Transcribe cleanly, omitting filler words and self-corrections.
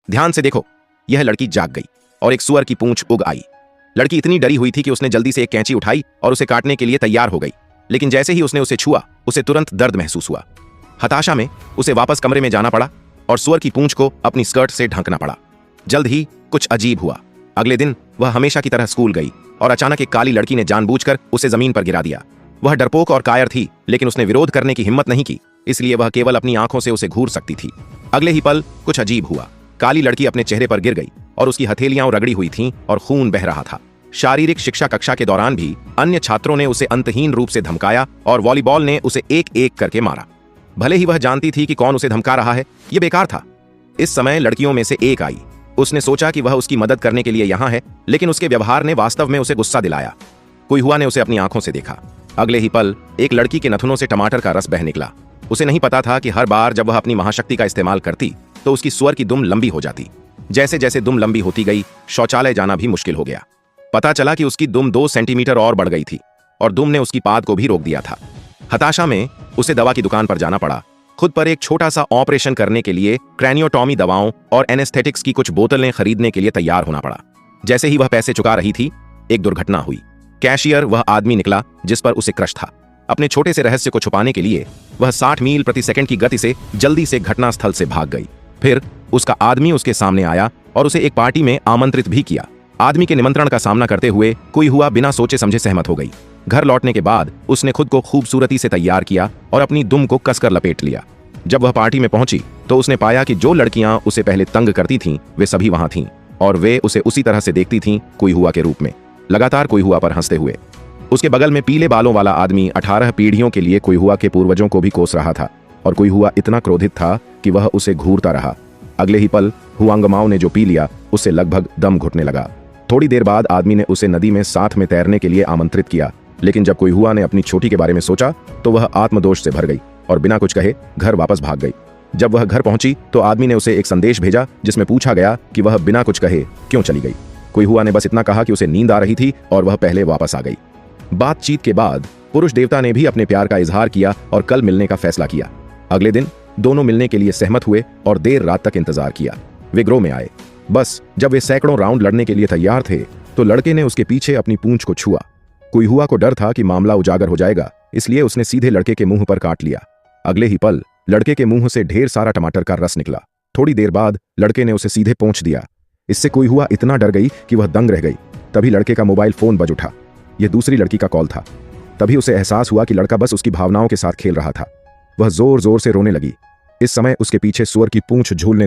ध्यान से देखो। यह लड़की जाग गई और एक सुअर की पूंछ उग आई। लड़की इतनी डरी हुई थी कि उसने जल्दी से एक कैंची उठाई और उसे काटने के लिए तैयार हो गई, लेकिन जैसे ही उसने उसे छुआ उसे तुरंत दर्द महसूस हुआ। हताशा में उसे वापस कमरे में जाना पड़ा और सुअर की पूंछ को अपनी स्कर्ट से ढकना पड़ा। जल्द ही कुछ अजीब हुआ। अगले दिन वह हमेशा की तरह स्कूल गई और अचानक एक काली लड़की ने जानबूझकर उसे जमीन पर गिरा दिया। वह डरपोक और कायर थी, लेकिन उसने विरोध करने की हिम्मत नहीं की, इसलिए वह केवल अपनी आंखों से उसे घूर सकती थी। अगले ही पल कुछ अजीब हुआ। काली लड़की अपने चेहरे पर गिर गई और उसकी हथेलियां रगड़ी हुई थीं और खून बह रहा था। शारीरिक शिक्षा कक्षा के दौरान भी अन्य छात्रों ने उसे अंतहीन रूप से धमकाया और वॉलीबॉल ने उसे एक एक करके मारा। भले ही वह जानती थी कि कौन उसे धमका रहा है, यह बेकार था। इस समय लड़कियों में से एक आई। उसने सोचा कि वह उसकी मदद करने के लिए यहां है, लेकिन उसके व्यवहार ने वास्तव में उसे गुस्सा दिलाया। कोई हुआ ने उसे अपनी आंखों से देखा। अगले ही पल एक लड़की के नथुनों से टमाटर का रस बह निकला। उसे नहीं पता था कि हर बार जब वह अपनी महाशक्ति का इस्तेमाल करती तो उसकी सुअर की दुम लंबी हो जाती। जैसे जैसे दुम लंबी होती गई, शौचालय जाना भी मुश्किल हो गया। पता चला कि उसकी दुम 2 सेंटीमीटर और बढ़ गई थी और दुम ने उसकी पाद को भी रोक दिया था। हताशा में उसे दवा की दुकान पर जाना पड़ा। खुद पर एक छोटा सा ऑपरेशन करने के लिए क्रैनियोटॉमी दवाओं और एनेस्थेटिक्स की कुछ बोतलें खरीदने के लिए तैयार होना पड़ा। जैसे ही वह पैसे चुका रही थी, एक दुर्घटना हुई। कैशियर वह आदमी निकला जिस पर उसे क्रश था। अपने छोटे से रहस्य को छुपाने के लिए वह 60 मील प्रति सेकंड की गति से जल्दी से घटनास्थल से भाग गई। फिर उसका आदमी उसके सामने आया और उसे एक पार्टी में आमंत्रित भी किया। आदमी के निमंत्रण का सामना करते हुए कोई हुआ बिना सोचे समझे सहमत हो गई। घर लौटने के बाद उसने खुद को खूबसूरती से तैयार किया और अपनी दुम को कसकर लपेट लिया। जब वह पार्टी में पहुंची तो उसने पाया कि जो लड़कियां उसे पहले तंग करती थीं, वे सभी वहां थीं और वे उसे उसी तरह से देखती थीं, कोई हुआ के रूप में, लगातार कोई हुआ पर हंसते हुए। उसके बगल में पीले बालों वाला आदमी 18 पीढ़ियों के लिए कोई हुआ के पूर्वजों को भी कोस रहा था और कोई हुआ इतना क्रोधित था कि वह उसे घूरता रहा। अगले ही पल हुआंगमाओ ने जो पी लिया उससे लगभग दम घुटने लगा। थोड़ी देर बाद आदमी ने उसे नदी में साथ में तैरने के लिए आमंत्रित किया, लेकिन जब कोई हुआ ने अपनी छोटी के बारे में सोचा तो वह आत्मदोष से भर गई और बिना कुछ कहे घर वापस भाग गई। जब वह घर पहुंची तो आदमी ने उसे एक संदेश भेजा जिसमें पूछा गया कि वह बिना कुछ कहे क्यों चली गई। कोई हुआ ने बस इतना कहा कि उसे नींद आ रही थी और वह पहले वापस आ गई। बातचीत के बाद पुरुष देवता ने भी अपने प्यार का इजहार किया और कल मिलने का फैसला किया। अगले दिन दोनों मिलने के लिए सहमत हुए और देर रात तक इंतजार किया। वे ग्रोह में आए। बस जब वे सैकड़ों राउंड लड़ने के लिए तैयार थे तो लड़के ने उसके पीछे अपनी पूंछ को छुआ। कोई हुआ को डर था कि मामला उजागर हो जाएगा, इसलिए उसने सीधे लड़के के मुंह पर काट लिया। अगले ही पल लड़के के मुंह से ढेर सारा टमाटर का रस निकला। थोड़ी देर बाद लड़के ने उसे सीधे पोंछ दिया। इससे कोई हुआ इतना डर गई कि वह दंग रह गई। तभी लड़के का मोबाइल फोन बज उठा। यह दूसरी लड़की का कॉल था। तभी उसे एहसास हुआ कि लड़का बस उसकी भावनाओं के साथ खेल रहा था। वह जोर जोर से रोने लगी। इस समय उसके पीछे सुअर की पूंछ झूलने